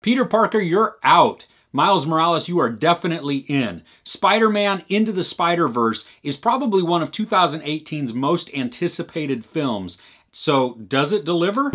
Peter Parker, you're out. Miles Morales, you are definitely in. Spider-Man Into the Spider-Verse is probably one of 2018's most anticipated films. So, does it deliver?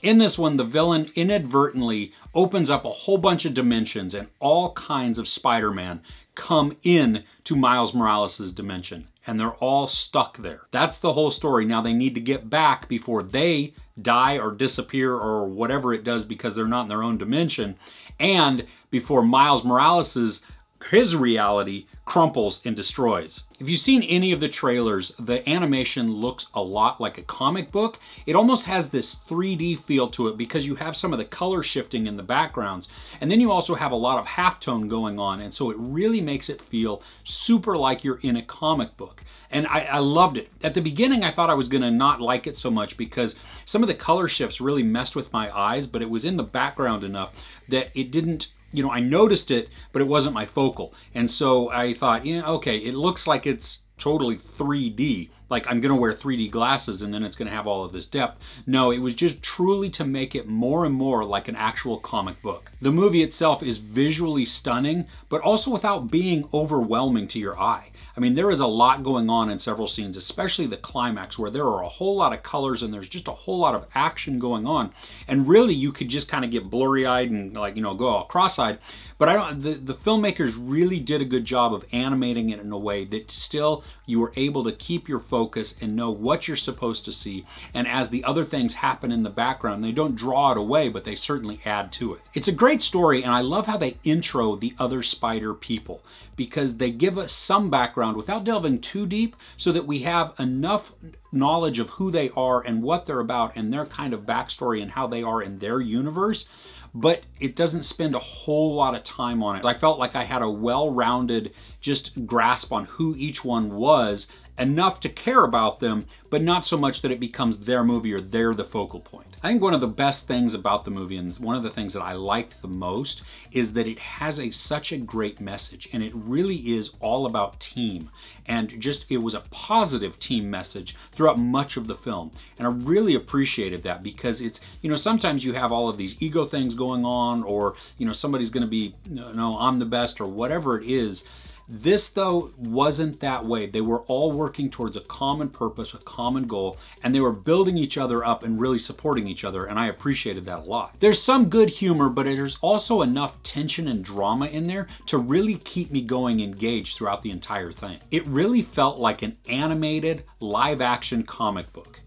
In this one, the villain inadvertently opens up a whole bunch of dimensions, and all kinds of Spider-Man come in to Miles Morales' dimension, and they're all stuck there. That's the whole story. Now they need to get back before they die or disappear or whatever it does because they're not in their own dimension, and before Miles Morales' his reality crumples and destroys. If you've seen any of the trailers, the animation looks a lot like a comic book. It almost has this 3D feel to it because you have some of the color shifting in the backgrounds, and then you also have a lot of halftone going on, and so it really makes it feel super like you're in a comic book. And I loved it. At the beginning, I thought I was gonna not like it so much because some of the color shifts really messed with my eyes, but it was in the background enough that it didn't, you know, I noticed it, but it wasn't my focal. And so I thought, yeah, okay, it looks like it's totally 3D. Like I'm gonna wear 3D glasses and then it's gonna have all of this depth. No, it was just truly to make it more and more like an actual comic book. The movie itself is visually stunning, but also without being overwhelming to your eye. I mean, there is a lot going on in several scenes, especially the climax where there are a whole lot of colors and there's just a whole lot of action going on. And really you could just kind of get blurry-eyed and like, you know, go all cross-eyed. But the filmmakers really did a good job of animating it in a way that still you were able to keep your focus and know what you're supposed to see. And as the other things happen in the background, they don't draw it away, but they certainly add to it. It's a great story, and I love how they intro the other spider people because they give us some background without delving too deep so that we have enough knowledge of who they are and what they're about and their kind of backstory and how they are in their universe, but it doesn't spend a whole lot of time on it. I felt like I had a well-rounded just grasp on who each one was, enough to care about them, but not so much that it becomes their movie or they're the focal point. I think one of the best things about the movie, and one of the things that I liked the most, is that it has such a great message, and it really is all about team. And just, it was a positive team message throughout much of the film. And I really appreciated that because it's, you know, sometimes you have all of these ego things going on, or, you know, somebody's gonna be, no, I'm the best, or whatever it is. This, though, wasn't that way. They were all working towards a common purpose, a common goal, and they were building each other up and really supporting each other, and I appreciated that a lot. There's some good humor, but there's also enough tension and drama in there to really keep me going engaged throughout the entire thing. It really felt like an animated, live-action comic book.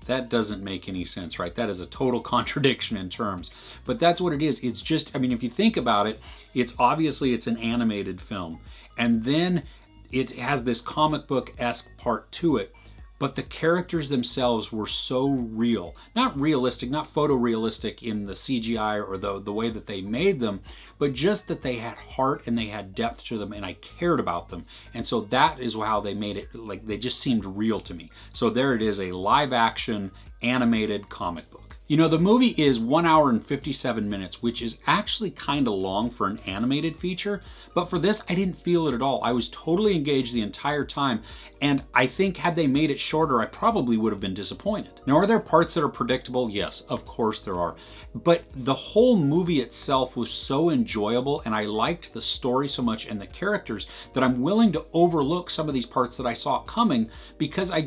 That doesn't make any sense, right? That is a total contradiction in terms. But that's what it is. It's just, I mean, if you think about it, it's obviously it's an animated film. And then it has this comic book-esque part to it. But the characters themselves were so real. Not realistic, not photorealistic in the CGI or the way that they made them, but just that they had heart and they had depth to them and I cared about them. And so that is how they made it, like they just seemed real to me. So there it is, a live action animated comic book. You know, the movie is 1 hour and 57 minutes, which is actually kind of long for an animated feature, but for this, I didn't feel it at all. I was totally engaged the entire time, and I think had they made it shorter, I probably would have been disappointed. Now, are there parts that are predictable? Yes, of course there are. But the whole movie itself was so enjoyable, and I liked the story so much and the characters that I'm willing to overlook some of these parts that I saw coming because I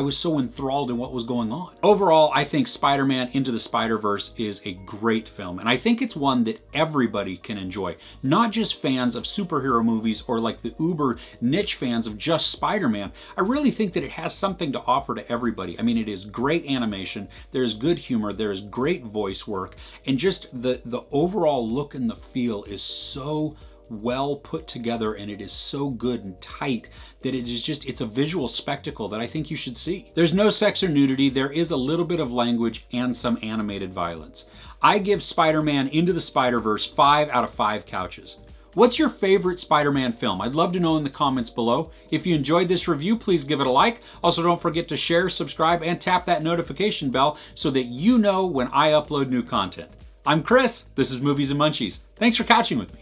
was so enthralled in what was going on. Overall, I think Spider-Man Into the Spider-Verse is a great film, and I think it's one that everybody can enjoy. Not just fans of superhero movies or like the uber niche fans of just Spider-Man. I really think that it has something to offer to everybody. I mean, it is great animation, there's good humor, there's great voice work, and just the overall look and the feel is so well put together, and it is so good and tight that it is just, it's a visual spectacle that I think you should see. There's no sex or nudity, there is a little bit of language and some animated violence. I give Spider-Man Into the Spider-Verse 5 out of 5 couches. What's your favorite Spider-Man film? I'd love to know in the comments below. If you enjoyed this review, please give it a like. Also, don't forget to share, subscribe, and tap that notification bell so that you know when I upload new content. I'm Chris, this is Movies and Munchies. Thanks for couching with me.